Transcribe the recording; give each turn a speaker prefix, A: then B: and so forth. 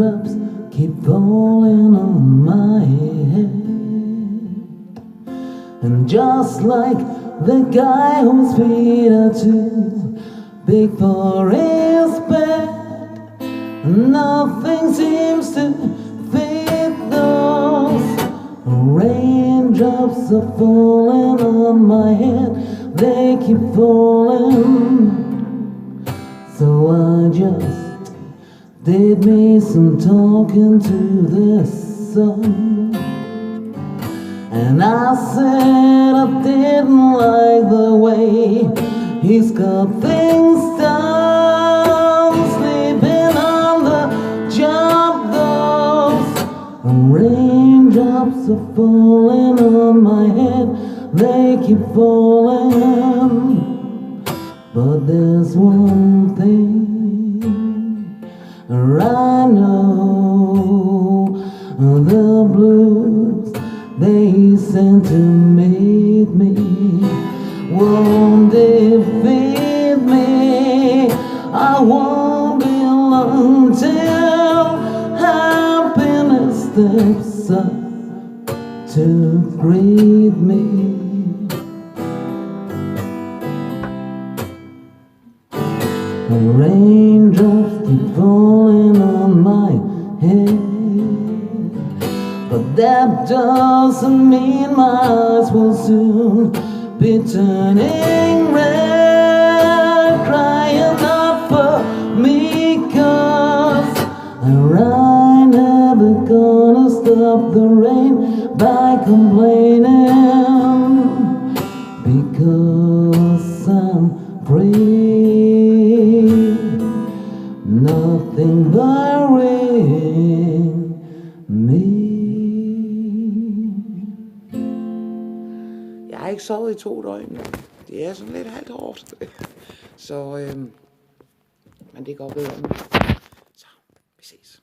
A: raindrops keep falling on my head. And just like the guy whose feet are too big for his bed, nothing seems to fit those. Raindrops are falling on my head, they keep falling. So I just did me some talking to the sun, and I said I didn't like the way he's got things done, sleeping on the job. Those raindrops are falling on my head, they keep falling. But there's one thing I know, the blues they sent to meet me won't defeat me. I won't be long till happiness steps up to greet me. Raindrops keep falling on my head, but that doesn't mean my eyes will soon be turning red, crying out for me, 'cause I never gonna stop the rain by complaining, because I'm free. Nothing but rain me.
B: Jeg har ikke sovet i 2 døgn. Det er sådan lidt halvt hårdt. Så, men det går bedre nu. Så, vi ses.